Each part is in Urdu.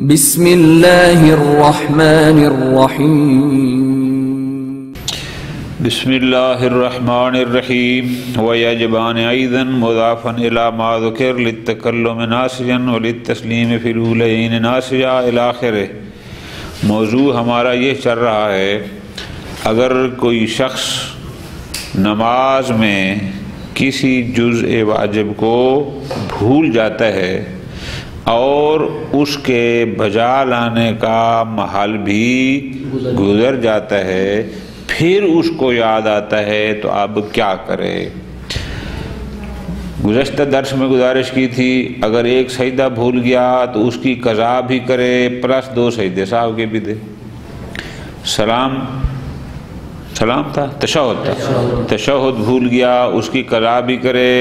بسم اللہ الرحمن الرحیم بسم اللہ الرحمن الرحیم ویجبان ایضا مضافا الى ما ذکر للتکلم ناسجا وللتسلیم فی الاولین ناسجا الى آخرہ۔ موضوع ہمارا یہ چل رہا ہے، اگر کوئی شخص نماز میں کسی جزء واجب کو بھول جاتا ہے اور اس کے بجا لانے کا محل بھی گزر جاتا ہے، پھر اس کو یاد آتا ہے تو اب کیا کرے۔ گزشتہ درس میں گزارش کی تھی، اگر ایک سجدہ بھول گیا تو اس کی قضا بھی کرے پلس 2 سجدے سہو کے بھی دے۔ سلام تھا، تشہد بھول گیا، اس کی قضا بھی کرے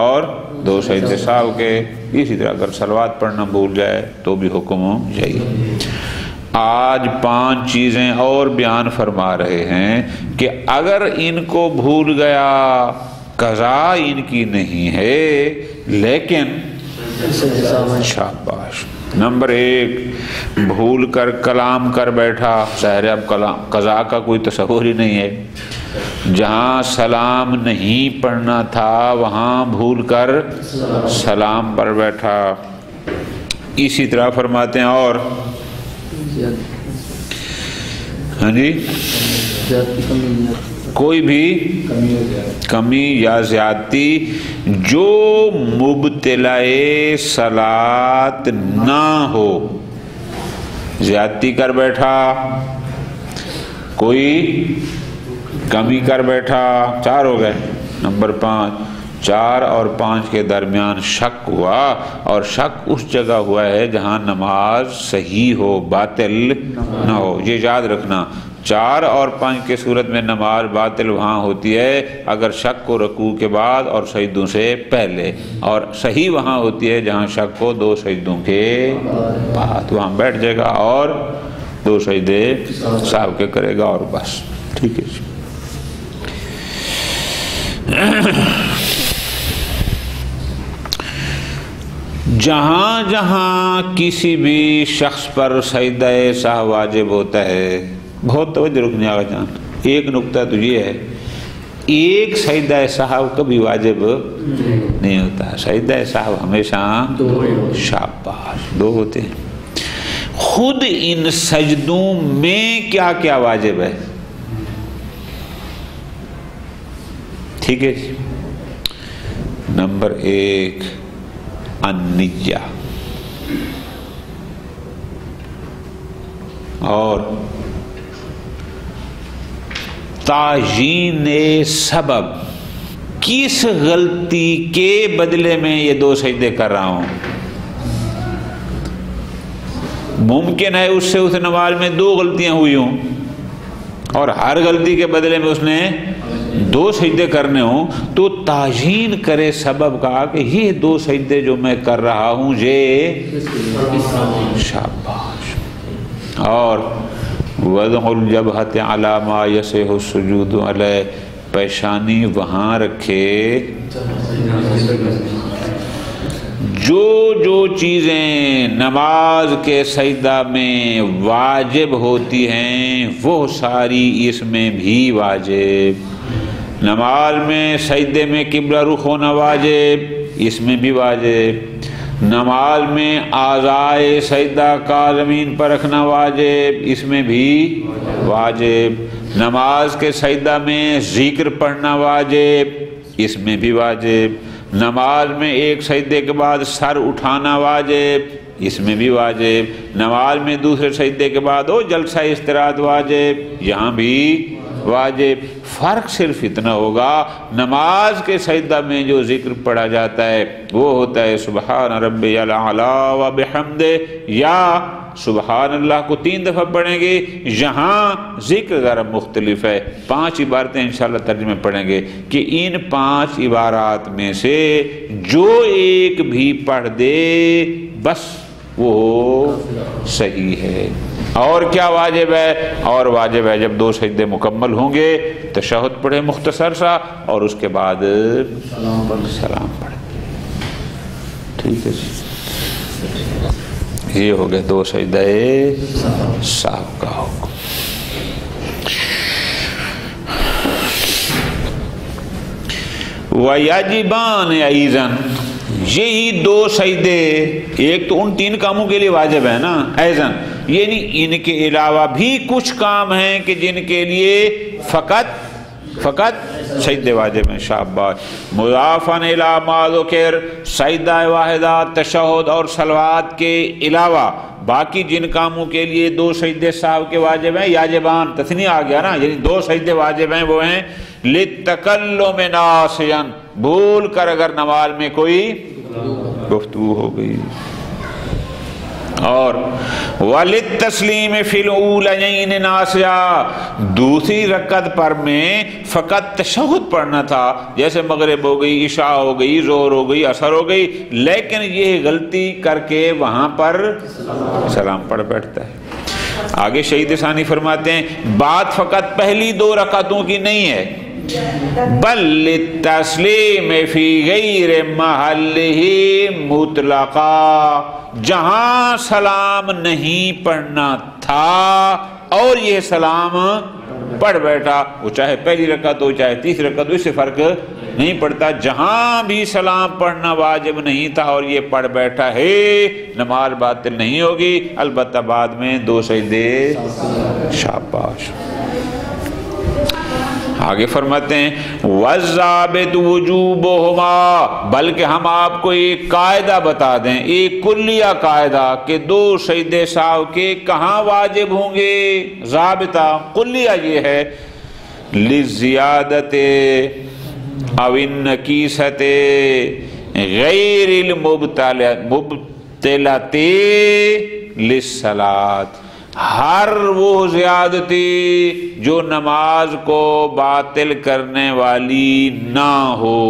اور 2 سجدے سہو کے۔ اسی طرح اگر صلوات پڑھنا بھول جائے تو بھی حکم یہی۔ آج 5 چیزیں اور بیان فرما رہے ہیں کہ اگر ان کو بھول گیا، قضا ان کی نہیں ہے لیکن شاباش۔ نمبر 1، بھول کر کلام کر بیٹھا، ظاہر اب قضا کا کوئی تصور ہی نہیں ہے۔ جہاں سلام نہیں پڑھنا تھا وہاں بھول کر سلام پر بیٹھا۔ اسی طرح فرماتے ہیں اور ہاں جی، کوئی بھی کمی یا زیادتی جو مبتلائے صلاۃ نہ ہو، زیادتی کر بیٹھا، کوئی کمی کر بیٹھا، 4 ہو گئے۔ نمبر 5، 4 اور 5 کے درمیان شک ہوا، اور شک اس جگہ ہوا ہے جہاں نماز صحیح ہو، باطل نہ ہو۔ یہ یاد رکھنا، 4 اور 5 کے صورت میں نماز باطل وہاں ہوتی ہے اگر شک کو رکوع کے بعد اور سجدوں سے پہلے، اور صحیح وہاں ہوتی ہے جہاں شک کو 2 سجدوں کے بعد۔ وہاں بیٹھ جائے گا اور 2 سجدے سہو کے کرے گا اور بس، ٹھیک ہے۔ جہاں جہاں کسی بھی شخص پر سجدہ سہو واجب ہوتا ہے، بہت توجہ رکھنی آگا جان، ایک نکتہ تو یہ ہے، ایک سجدہ سہو کبھی واجب نہیں ہوتا، سجدہ سہو ہمیشہ شاباش 2 ہوتے ہیں۔ خود ان سجدوں میں کیا کیا واجب ہے، ٹھیک ہے جی۔ نمبر 1، النیہ، اور تعیین سبب، کس غلطی کے بدلے میں یہ 2 سجدے کر رہا ہوں۔ ممکن ہے اس سے اس نماز میں 2 غلطیاں ہوئی ہوں اور ہر غلطی کے بدلے میں اس نے 2 سجدے کرنے ہوں، تو تعیین کرے سبب کا کہ یہ 2 سجدے جو میں کر رہا ہوں یہ شاباش۔ اور وضع الجبہۃ علی ما یصح السجود علیہ، پیشانی وہاں رکھے جو چیزیں نماز کے سجدہ میں واجب ہوتی ہیں وہ ساری اس میں بھی واجب۔ نماز میں سجدے میں قبلہ رخ ہونا واجب، اس میں بھی واجب۔ نماز میں اعضائے سجدہ کا زمین پر رکھنا واجب، اس میں بھی واجب۔ نماز کے سجدہ میں ذکر پڑھنا واجب، اس میں بھی واجب۔ نماز میں ایک سجدے کے بعد سر اٹھانا واجب، اس میں بھی واجب۔ نماز میں دوسرے سجدے کے بعد جلسہ استراحت واجب، یہاں بھی واجب۔ فرق صرف اتنا ہوگا، نماز کے سجدہ میں جو ذکر پڑھا جاتا ہے وہ ہوتا ہے سبحان ربی الاعلی و بحمدہ، یا سبحان اللہ کو 3 دفعہ پڑھیں گے، یہاں ذکر ذرا مختلف ہے۔ 5 عبارتیں انشاءاللہ ترجمے پڑھیں گے کہ ان 5 عبارات میں سے جو ایک بھی پڑھ دے بس وہ صحیح ہے۔ اور کیا واجب ہے؟ اور واجب ہے جب 2 سجدے مکمل ہوں گے تشہد پڑھے مختصر سا اور اس کے بعد سلام پڑھے، ٹھیک ہے جی۔ یہ ہو گئے 2 سجدے سہو کا حکم۔ وَيَجِبَانِ أَيْضًا، یہی 2 سجدے ایک تو ان 3 کاموں کے لیے واجب ہے نا، ایضاً یعنی ان کے علاوہ بھی کچھ کام ہیں کہ جن کے لیے فقط سجدے واجب ہیں۔ شاباش۔ مضافاً الی ما ذکر، سجدہ واحدہ تشہد اور صلوات کے علاوہ باقی جن کاموں کے لیے 2 سجدے سہو کے واجب ہیں، یاجبان تثنیہ آ گیا نا، یعنی 2 سجدے واجب ہیں، وہ ہیں لِلتَّکَلُّمِ نَاسِیًا، بھول کر اگر نماز میں کوئی گفتگو ہو گئی، اور وَلِلتَّسْلِیمِ فِی الْأُولَیَینِ نَاسِیًا، دوسری رکعت پر میں فقط تشہد پڑھنا تھا، جیسے مغرب ہو گئی، عشاء ہو گئی، ظہر ہو گئی، عصر ہو گئی، لیکن یہ غلطی کر کے وہاں پر سلام پڑھ بیٹھتا ہے۔ آگے شہید ثانی فرماتے ہیں بات فقط پہلی 2 رکعتوں کی نہیں ہے، بل للتسلیم فی غیر محلہ مطلقا، جہاں سلام نہیں پڑھنا تھا اور یہ سلام پڑھ بیٹھا، وہ چاہے پہلی رکعت ہو چاہے تیسری رکعت ہو، اس سے فرق نہیں پڑتا، جہاں بھی سلام پڑھنا واجب نہیں تھا اور یہ پڑھ بیٹھا ہے، نماز باطل نہیں ہوگی، البتہ بعد میں 2 سجدے شاباش۔ آگے فرماتے ہیں وَالضَّابِطُ وُجُوبُهُمَا، بلکہ ہم آپ کو ایک قاعدہ بتا دیں، ایک کلیہ قاعدہ کہ 2 سجدے سہو کے کہاں واجب ہوں گے۔ ضابطہ کلیہ یہ ہے لِلزِّیَادَةِ او النَّقِیصَةِ غیر المبطلۃ للصلاۃ، ہر وہ زیادتی جو نماز کو باطل کرنے والی نہ ہو،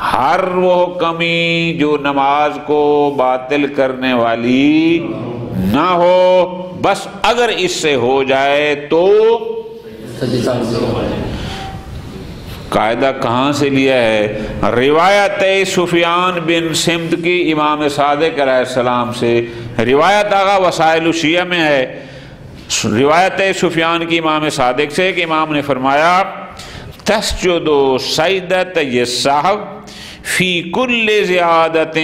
ہر وہ کمی جو نماز کو باطل کرنے والی نہ ہو، بس اگر اس سے ہو جائے تو قاعدہ کہاں سے لیا ہے؟ روایت سفیان بن سمت کی امام صادق علیہ السلام سے، روایت آغا وسائل الشیعہ میں ہے، روایت سفیان کی امام صادق سے کہ امام نے فرمایا تسجد سجدۃ السہو فی کل زیادۃ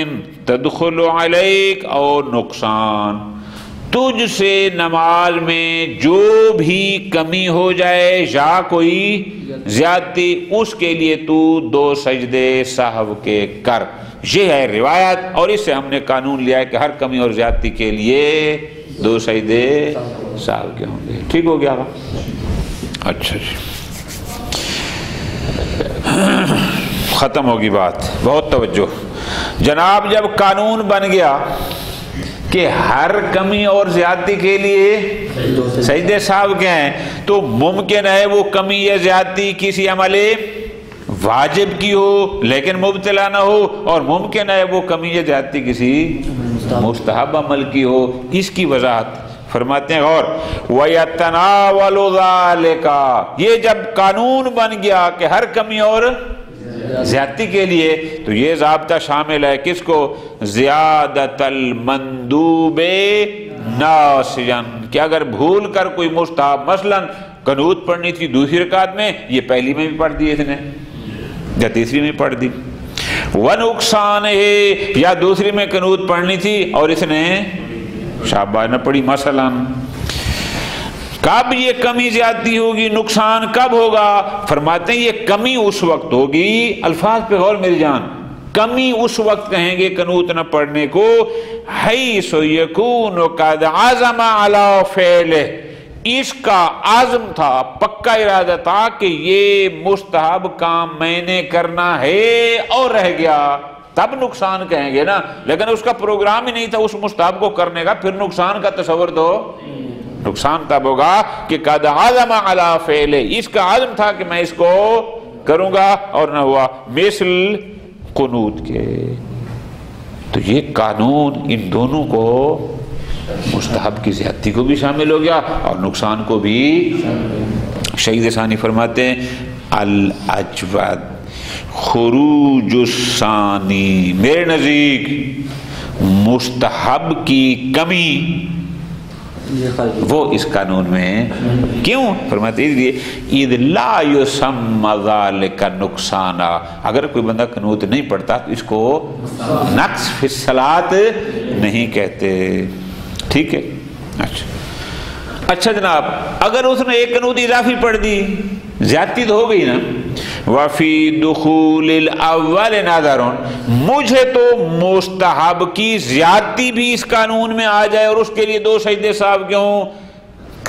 تدخل علیک او نقصان، تجھ سے نماز میں جو بھی کمی ہو جائے یا کوئی زیادتی، اس کے لیے تو 2 سجدے سہو کے کر، یہ ہے روایت، اور اس سے ہم نے قانون لیا ہے کہ ہر کمی اور زیادتی کے لیے 2 سجدے سہو کے ہوں گے۔ ٹھیک ہو گیا؟ اچھا جی، ختم ہوگی بات، بہت توجہ جناب۔ جب قانون بن گیا کہ ہر کمی اور زیادتی کے لیے سجدے سہو کے ہیں، تو ممکن ہے وہ کمی یا زیادتی کسی عمل واجب کی ہو لیکن مبتلا نہ ہو، اور ممکن ہے وہ کمی یا زیادتی کسی مستحب عمل کی ہو۔ اس کی وضاحت فرماتے ہیں اور وَيَتَنَاوَلُ ذَلِكَ، یہ جب قانون بن گیا کہ ہر کمی اور زیادتی کے لیے، تو یہ ضابطہ شامل ہے کس کو؟ زیادت المندوب ناسیاً، کہ اگر بھول کر کوئی مستحب مثلا قنوت پڑھنی تھی دوسری رکعت میں، یہ پہلی میں بھی پڑھ دی اس نے یا تیسری میں پڑھ دی، ونقصان ہے، یا دوسری میں قنوت پڑھنی تھی اور اس نے شاباش نہ پڑھی مثلا۔ کب یہ کمی زیادتی ہوگی، نقصان کب ہوگا؟ فرماتے ہیں یہ کمی اس وقت ہوگی، الفاظ پہ غور میری جان، کمی اس وقت کہیں گے قنوت نہ پڑھنے کو، حیث یکون قد عزم علی فعلہ، اس کا عزم تھا، پکا ارادہ تھا کہ یہ مستحب کام میں نے کرنا ہے اور رہ گیا، تب نقصان کہیں گے نا، لیکن اس کا پروگرام ہی نہیں تھا اس مستحب کو کرنے کا، پھر نقصان کا تصور تو نقصان تب ہوگا کہ قد عزم علی فعلہ، اس کا عزم تھا کہ میں اس کو کروں گا اور نہ ہوا، مثل قنوت کے۔ تو یہ قانون ان دونوں کو، مستحب کی زیادتی کو بھی شامل ہو گیا اور نقصان کو بھی۔ شہید ثانی فرماتے ہیں الاجود خروج الثانی، میرے نزدیک مستحب کی کمی وہ اس قانون میں کیوں فرماتے اس لیے اذ لا یسمى ذلک نقصانا، اگر کوئی بندہ قنوت نہیں پڑھتا تو اس کو نقص فی الصلاۃ نہیں کہتے. ٹھیک ہے. اچھا جناب، اگر اس نے ایک قنوت اضافی پڑھ دی زیادتی تو ہو گئی نا. وفی دخول الاول نظر، مجھے تو مستحب کی زیادتی بھی اس قانون میں آ جائے اور اس کے لیے 2 سجدے صاحب کیوں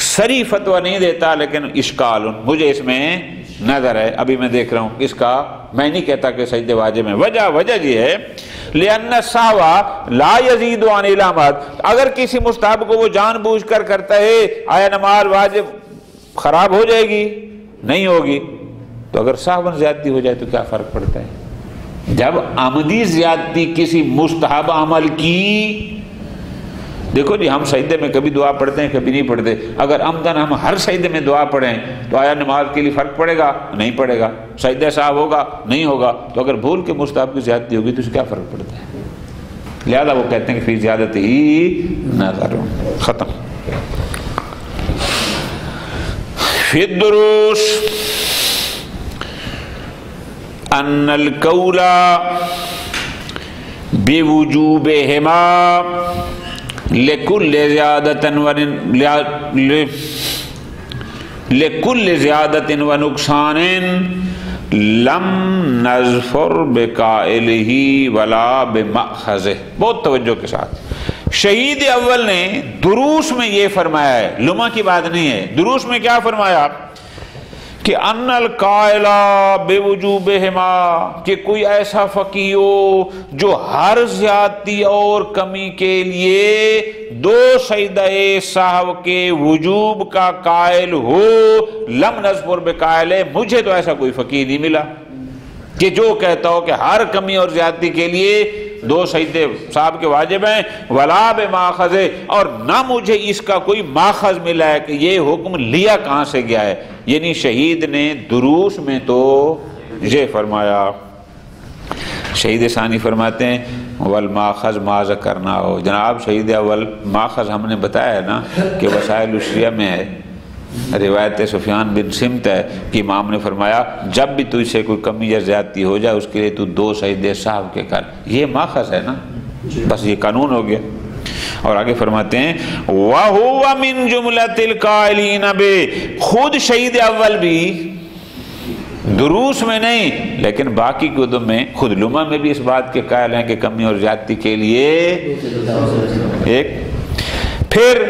صریح فتویٰ نہیں دیتا، لیکن اشکال مجھے اس میں نظر ہے. ابھی میں دیکھ رہا ہوں اس کا، میں نہیں کہتا کہ سجدے واجب ہیں. وجہ یہ ہے لأن السہو لا یزید عن العمد، اگر کسی مستحب کو وہ جان بوجھ کر کرتا ہے، آیا نماز واجب خراب ہو جائے گی؟ نہیں ہوگی. تو اگر سہون زیادتی ہو جائے تو کیا فرق پڑتا ہے؟ جب عمدی زیادتی کسی مستحب عمل کی، دیکھو جی ہم سجدے میں کبھی دعا پڑھتے ہیں کبھی نہیں پڑھتے، اگر عمدن ہم ہر سجدے میں دعا پڑھیں تو آیا نماز کے لیے فرق پڑے گا؟ نہیں پڑے گا. سجدہ صاحب ہوگا؟ نہیں ہوگا. تو اگر بھول کے مستحب کی زیادتی ہوگی تو اس سے کیا فرق پڑتا ہے؟ لہذا وہ کہتے ہیں کہ فی زیادت ہی نظر. ختم. فی الدروس ان القول بوجوبہما لکل زیادت و نقصان لم نظفر بقائلہ ولا بمأخذہ. بہت توجہ کے ساتھ شہید اول نے دروس میں یہ فرمایا ہے، لمحہ کی بات نہیں ہے. دروس میں کیا فرمایا کہ ان القائل بوجوبہما، کہ کوئی ایسا فقیہ ہو جو ہر زیادتی اور کمی کے لیے 2 سجدہ سہو کے وجوب کا قائل ہو. لم نذکر بقائل، مجھے تو ایسا کوئی فقیہ نہیں ملا کہ جو کہتا ہو کہ ہر کمی اور زیادتی کے لیے 2 سجدے صاحب کے واجب ہیں. ولا بماخذ، اور نہ مجھے اس کا کوئی ماخذ ملا ہے کہ یہ حکم لیا کہاں سے گیا ہے. یعنی شہید نے دروس میں تو یہ فرمایا. شہید ثانی فرماتے ہیں والماخذ ما ذکرنا ہو. جناب شہید اول ماخذ ہم نے بتایا ہے نا کہ وسائل الشریعہ میں ہے، روایت سفیان بن سمت ہے کہ امام نے فرمایا جب بھی تجھ سے کوئی کمی یا زیادتی ہو جائے اس کے لیے تو 2 سجدے صاحب کے کر. یہ ماخذ ہے نا، بس یہ قانون ہو گیا. اور آگے فرماتے ہیں وَهُوَ مِن جُمْلَةِ الْقَائِلِينَ بِهِ، خود شہید اول بھی دروس میں نہیں لیکن باقی کتب میں خود لمحہ میں بھی اس بات کے قائل ہیں کہ کمی اور زیادتی کے لیے ایک. پھر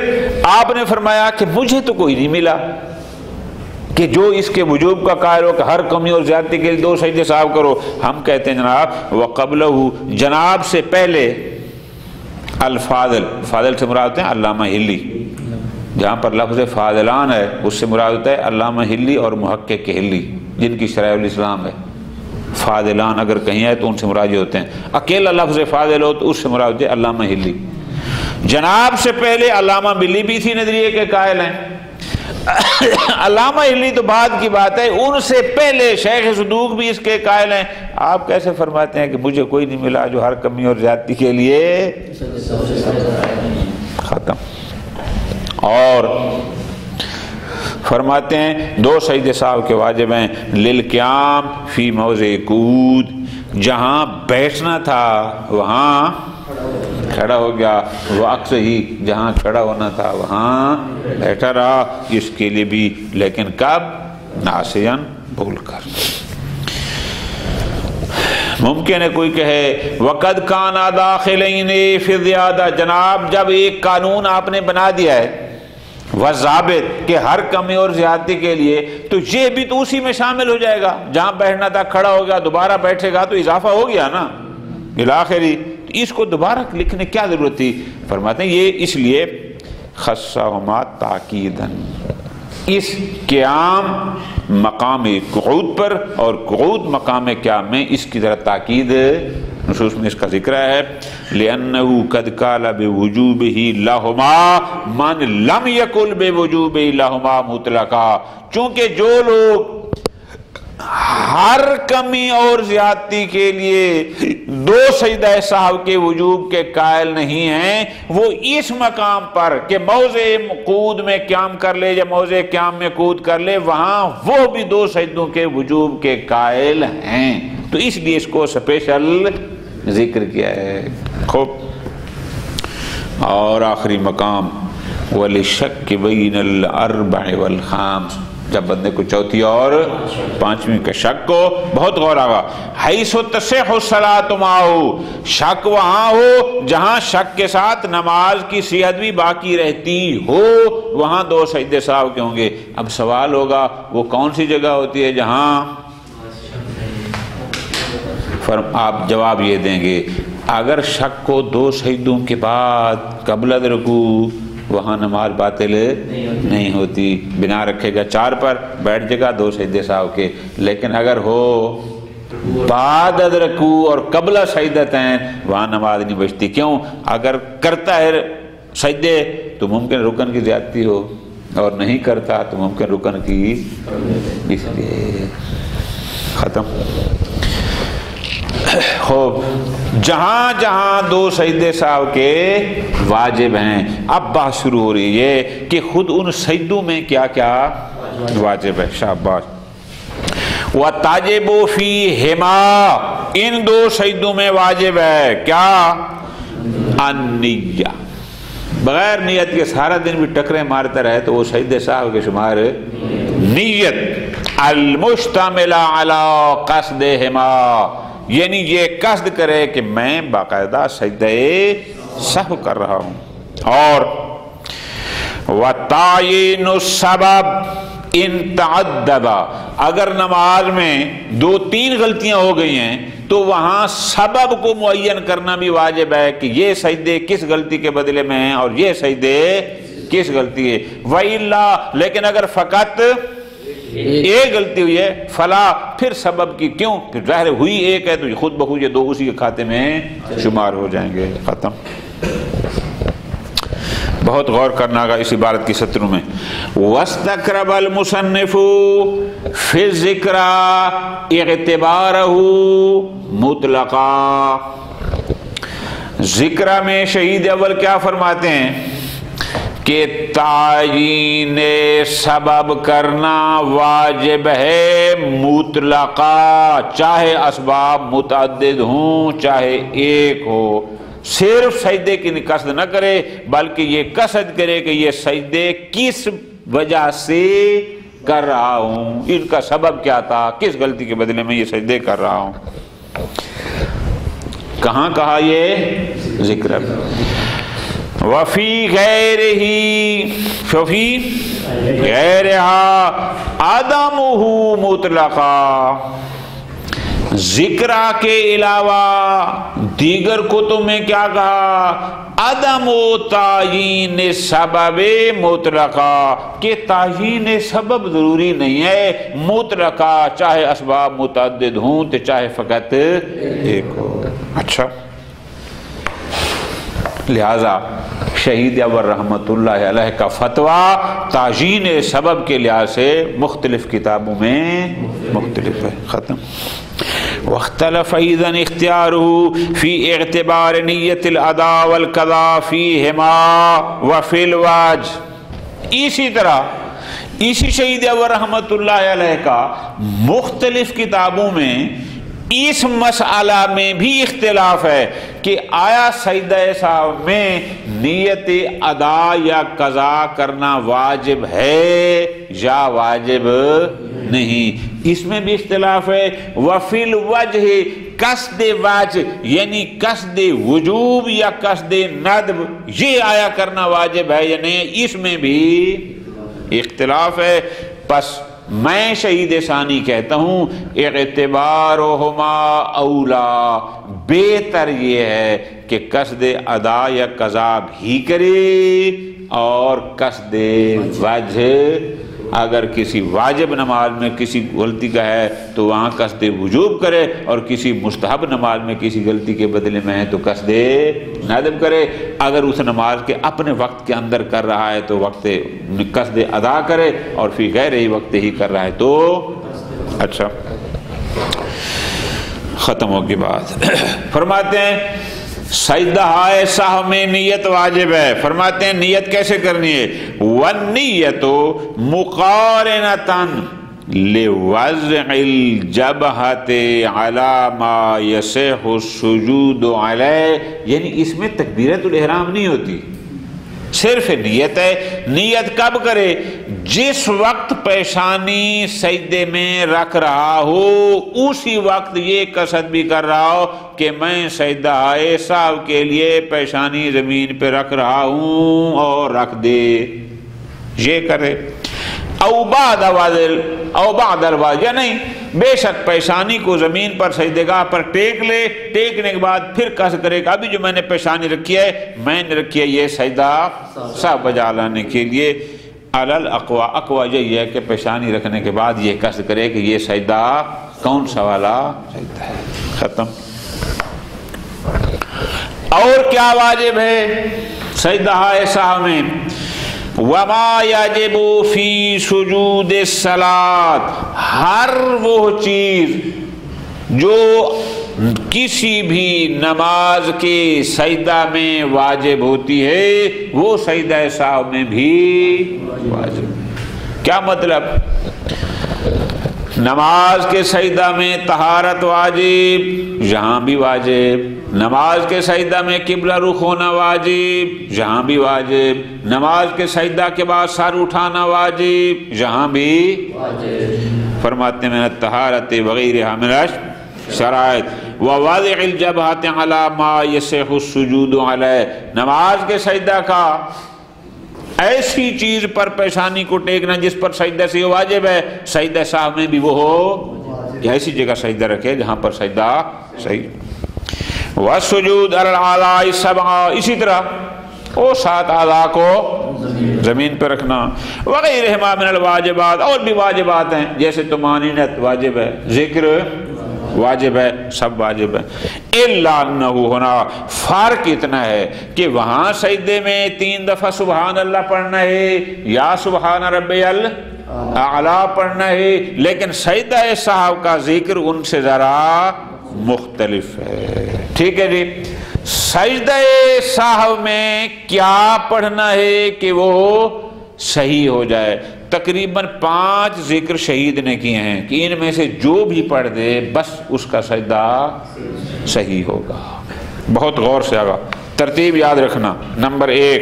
آپ نے فرمایا کہ مجھے تو کوئی نہیں ملا کہ جو اس کے وجوب کا قائل ہو کہ ہر کمی اور زیادتی کے لیے 2 سجدے صاحب کرو. ہم کہتے ہیں جناب وقبلہ، جناب سے پہلے الفاضل، فاضل سے مراد ہوتے ہیں علامہ ہلی، جہاں پر لفظ فاضلان ہے اس سے مراد ہوتا ہے علامہ ہلی اور محقق ہلی جن کی شرح الاسلام ہے. فاضلان اگر کہیں ہے تو ان سے مراد ہوتے ہیں. اکیلا لفظ فاضل ہو تو اس سے مراد ہوتے ہیں علامہ ہلی. جناب سے پہلے علامہ ملی بھی اسی نظریے کے قائل ہیں. علامہ ہلی تو بعد کی بات ہے، ان سے پہلے شیخ صدوق بھی اس کے قائل ہیں. آپ کیسے فرماتے ہیں کہ مجھے کوئی نہیں ملا جو ہر کمی اور زیادتی کے لیے ختم. اور فرماتے ہیں 2 سجدے صاحب کے واجب ہیں للقیام فی موضع قعود، جہاں بیٹھنا تھا وہاں کھڑا ہو گیا، وہ عکس ہی جہاں کھڑا ہونا تھا وہاں بیٹھا رہا، اس کے لیے بھی. لیکن کب؟ ناسیاً، بھول کر. ممکن ہے کوئی کہے وقد کانا داخلین فی الزیادہ، جناب جب ایک قانون آپ نے بنا دیا ہے وضابط کہ ہر کمی اور زیادتی کے لیے، تو یہ بھی تو اسی میں شامل ہو جائے گا. جہاں بیٹھنا تھا کھڑا ہو گیا، دوبارہ بیٹھے گا تو اضافہ ہو گیا نا بالآخری. اس کو دوبارہ لکھنے کیا ضرورت تھی؟ فرماتے ہیں یہ اس لیے خصہما تاکیدن، اس قیام مقام قعود پر اور قعود مقام قیام میں اس کی ذرا تاکید نصوص میں اس کا ذکر ہے. لأنه قد قال بوجوبه لهما من لم يقل بوجوبه لهما مطلقا، چونکہ جو لوگ ہر کمی اور زیادتی کے لیے دو سجدہ سہو کے وجوب کے قائل نہیں ہیں، وہ اس مقام پر کہ موضع قعود میں قیام کر لے یا موضع قیام میں قعود کر لے، وہاں وہ بھی دو سجدوں کے وجوب کے قائل ہیں، تو اس لیے اس کو اسپیشل ذکر کیا ہے۔ خوب، اور آخری مقام وَلِشَكِّ بَيْنَ الْأَرْبَعِ وَالْخَامِسِ، جب بندے کو چوتھی اور پانچویں کے شک کو بہت غور آگا، حیث تصح الصلاۃ معه، شک وہاں ہو جہاں شک کے ساتھ نماز کی صحت بھی باقی رہتی ہو، وہاں دو سجدے سہو کے ہوں گے۔ اب سوال ہوگا وہ کون سی جگہ ہوتی ہے جہاں آپ جواب یہ دیں گے اگر شک کو دو سجدوں کے بعد قبل رکوع، وہاں نماز باطل نہیں ہوتی، بنا رکھے گا چار پر، بیٹھ جائے گا دو سجدے سہو کے۔ لیکن اگر ہو بعد رکوع اور قبل سجدتین، وہاں نماز نہیں بچتی۔ کیوں؟ اگر کرتا ہے سجدے تو ممکن رکن کی زیادتی ہو، اور نہیں کرتا تو ممکن رکن کی، اس لیے ختم۔ خوب، جہاں جہاں دو سجدے سہو کے واجب ہیں، اب بات شروع ہو رہی ہے کہ خود ان سجدوں میں کیا کیا واجب ہے۔ شاباش۔ وَتَجِبُ فِيهِمَا، ان دو سجدوں میں واجب ہے کیا؟ النیہ، بغیر نیت کے سارا دن بھی ٹکرے مارتا رہے تو وہ سجدے سہو کے شمار نیت۔ المشتملہ علی قصدہما، یعنی یہ قصد کرے کہ میں باقاعدہ سجدہ سہو کر رہا ہوں۔ اور وَتَعْیِینُ السَّبَبِ اِن تَعَدَّدَ، اگر نماز میں دو تین غلطیاں ہو گئی ہیں تو وہاں سبب کو معین کرنا بھی واجب ہے کہ یہ سجدے کس غلطی کے بدلے میں ہیں اور یہ سجدے کس غلطی ہے۔ وَإِلَّا، لیکن اگر فقط ایک غلطی ہوئی ہے فلا، پھر سبب کی کیوں، پھر ظاہر ہوئی ایک ہے تو خود بخود یہ دو اسی کے کھاتے میں شمار ہو جائیں گے۔ ختم۔ بہت غور کرنا گا اس عبارت کی سطروں میں۔ وَاسْتَقْرَبَ الْمُصَنِّفُ فِي الذِّكْرَ اِعْتِبَارَهُ مُطْلَقًا، ذکرہ میں شہید اول کیا فرماتے ہیں کہ تعیین سبب کرنا واجب ہے مطلقہ، چاہے اسباب متعدد ہوں چاہے ایک ہو۔ صرف سجدے کی قصد نہ کرے بلکہ یہ قصد کرے کہ یہ سجدے کس وجہ سے کر رہا ہوں، ان کا سبب کیا تھا، کس غلطی کے بدلے میں یہ سجدے کر رہا ہوں۔ کہاں کہا یہ ذکر؟ وفی غیرہ، ففی غیرہا عدمہ مطلقا، ذکرہ کے علاوہ دیگر کتب میں کیا کہا؟ عدم تعیین سبب مطلقہ، کہ تعیین سبب ضروری نہیں ہے مطلقہ، چاہے اسباب متعدد ہوں تو چاہے فقط ایک ہو۔ اچھا، لہذا شہید اول رحمت اللہ علیہ کا فتویٰ تعیین سبب کے لحاظ سے مختلف کتابوں میں مختلف ہے۔ ختم۔ واختلف ایضا اختیارہ فی اعتبار نیت الاداء والقضاء فیہما وفی الواجب، اسی طرح اسی شہید اول رحمت اللہ علیہ کا مختلف کتابوں میں اس مسئلہ میں بھی اختلاف ہے کہ آیا سجدہ سہو میں نیت ادا یا قضا کرنا واجب ہے یا واجب نہیں، اس میں بھی اختلاف ہے۔ وفی الوجہ، قصد وجہ یعنی قصد وجوب یا قصد ندب، یہ آیا کرنا واجب ہے یا نہیں، اس میں بھی اختلاف ہے۔ پس میں شہید ثانی کہتا ہوں اعتبارہما اولا، بہتر یہ ہے کہ قصد ادا یا قضا بھی کرے اور قصد وجہ، اگر کسی واجب نماز میں کسی غلطی کا ہے تو وہاں قصد وجوب کرے، اور کسی مستحب نماز میں کسی غلطی کے بدلے میں ہے تو قصد ندب کرے۔ اگر اس نماز کے اپنے وقت کے اندر کر رہا ہے تو وقت قصد ادا کرے، اور فی غیر ہی وقت ہی کر رہا ہے تو اچھا ختم ہو کے بعد فرماتے ہیں سجدہ سہو میں نیت واجب ہے. فرماتے ہیں نیت کیسے کرنی ہے؟ وَالنِّيَّةُ مُقَارِنَةً لِوَضْعِ الْجَبْهَةِ عَلَى مَا يَصِحُّ السُّجُودُ عَلَيْهِ. یعنی اس میں تکبیرۃ الاحرام نہیں ہوتی، صرف نیت ہے. نیت کب کرے؟ جس وقت پیشانی سجدے میں رکھ رہا ہو اسی وقت یہ قصد بھی کر رہا ہو کہ میں سجدہ سہو کے لیے پیشانی زمین پہ رکھ رہا ہوں اور رکھ دے، یہ کرے. او بعد الواجب، یا نہیں بے شک پیشانی کو زمین پر سجدے گاہ پر ٹیک لے، ٹیکنے کے بعد پھر قصد کرے کہ ابھی جو میں نے پیشانی رکھی ہے میں نے رکھی ہے یہ سجدہ سہو بجا لانے کے لیے. علل اقوا یہ ہے کہ پیشانی رکھنے کے بعد یہ قصد کرے کہ یہ سجدہ کون سا والا سجدہ ہے. ختم. اور کیا واجب ہے سجدہ سہو میں؟ وما یجب فی سجود الصلاۃ، ہر وہ چیز جو کسی بھی نماز کے سجدہ میں واجب ہوتی ہے وہ سجدہ سہو میں بھی واجب ہے. کیا مطلب؟ نماز کے سجدہ میں طہارت واجب، یہاں بھی واجب. نماز کے سجدہ میں قبلہ رخ ہونا واجب، یہاں بھی واجب. نماز کے سجدہ کے بعد سر اٹھانا واجب، یہاں بھی واجب. فرماتے ہیں من طہارت وغیرہ من شرائط وواضع الجبہۃ علی ما یصح السجود علیہ. نماز کے سجدہ کا ایسی چیز پر پیشانی کو ٹیکنا جس پر سجدہ سے واجب ہے، سجدہ سہو میں بھی وہ ہو کہ ایسی جگہ سجدہ رکھے جہاں پر سجدہ صحیح. والسجود علی الاعضاء السبعہ، اسی طرح وہ 7 اعضاء کو زمین پہ رکھنا. وغیرہما من الواجبات، اور بھی واجبات ہیں جیسے طمانینت واجب ہے، ذکر واجب ہے، سب واجب ہے. الا انہ ہونا فرق اتنا ہے کہ وہاں سجدے میں 3 دفعہ سبحان اللہ پڑھنا ہے یا سبحان ربی الاعلیٰ پڑھنا ہے، لیکن سجدہ سہو کا ذکر ان سے ذرا مختلف ہے. ٹھیک ہے جی. سجدہ سہو میں کیا پڑھنا ہے کہ وہ صحیح ہو جائے؟ تقریباً 5 ذکر شہید نے کیے ہیں کہ ان میں سے جو بھی پڑھ دے بس اس کا سجدہ صحیح ہوگا. بہت غور سے آگا ترتیب یاد رکھنا. نمبر 1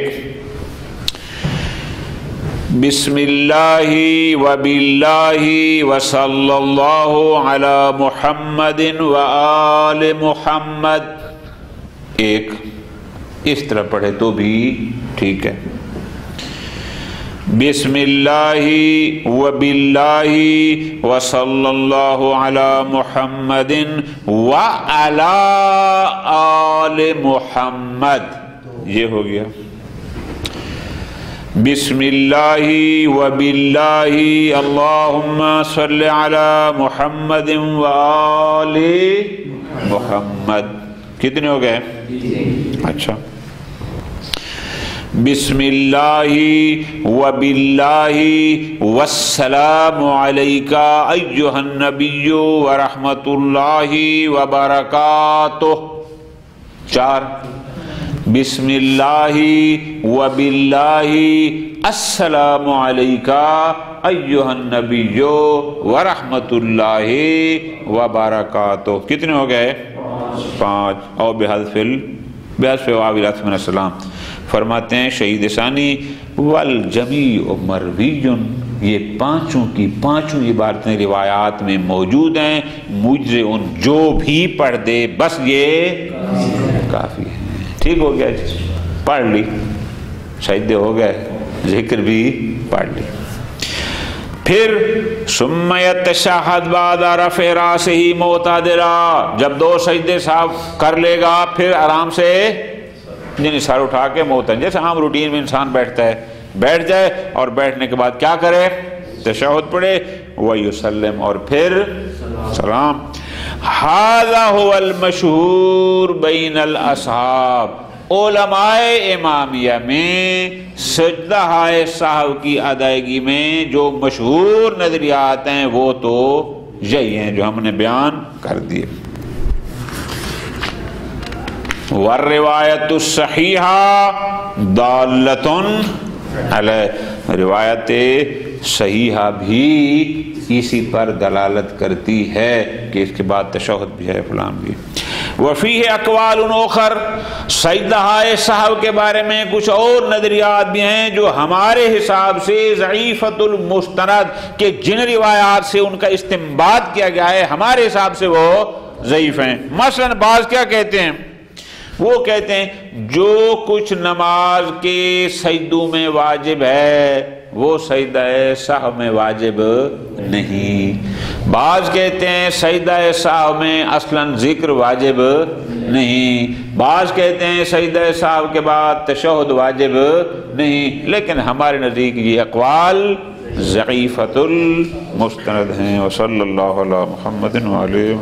بسم اللہ وباللہ وصلی اللہ علی محمد وآل محمد. ایک اس طرح پڑھے تو بھی ٹھیک ہے. بسم اللہ وباللہ وصلی اللہ علی محمد وعلی آل محمد، یہ ہو گیا. بسم اللہ وباللہ اللہم صلی علی محمد وآل محمد. کتنے ہو گئے؟ اچھا. بسم اللہ وباللہ والسلام علیکہ ایہا النبی ورحمۃ اللہ وبرکاتہ. 4 بسم اللہ وباللہ السلام علیکہ ایہا النبی ورحمۃ اللہ وبرکاتہ. کتنے ہو گئے؟ 5. اور بحذف واو العطف من السلام. فرماتے ہیں شہید ثانی والجمیع مروی، یہ 5 کی 5 عبارتیں روایات میں موجود ہیں. مجھے ان جو بھی پڑھ دے بس یہ کافی ہے. ٹھیک ہو گیا جی، پڑھ لی، سجدے ہو گئے، ذکر بھی پڑھ لی. پھر ثم یتشہد بعد رفع راسہ معتدلا، جب 2 سجدے سہو کر لے گا پھر آرام سے یعنی سر اٹھا کے معتدل، جیسے عام روٹین میں انسان بیٹھتا ہے بیٹھ جائے، اور بیٹھنے کے بعد کیا کرے؟ تشہد پڑھے ویسلم اور پھر سلام. ھذا هو المشہور بین الاصحاب. علماء امامیہ میں سجدہ سہو کی ادائیگی میں جو مشہور نظریات ہیں وہ تو یہی ہیں جو ہم نے بیان کر دیے. والروایت الصحیحہ دالۃ علی، روایت صحیحہ بھی اسی پر دلالت کرتی ہے کہ اس کے بعد تشہد بھی ہے، فلاں بھی۔ وفیہ اقوال اخر، سجدہ سہو کے بارے میں کچھ اور نظریات بھی ہیں جو ہمارے حساب سے ضعیفۃ المستند کہ جن روایات سے ان کا استنباط کیا گیا ہے ہمارے حساب سے وہ ضعیف ہیں۔ مثلا بعض کیا کہتے ہیں، وہ کہتے ہیں جو کچھ نماز کے سجدوں میں واجب ہے وہ سجدہ سہو میں واجب نہیں۔ بعض کہتے ہیں سجدہ سہو میں اصلاً ذکر واجب نہیں، بعض کہتے ہیں سجدہ سہو کے بعد تشہد واجب نہیں، لیکن ہمارے نزدیک یہ اقوال ضعیفۃ المستند ہیں۔ وصلی اللہ علی محمد وعلیہ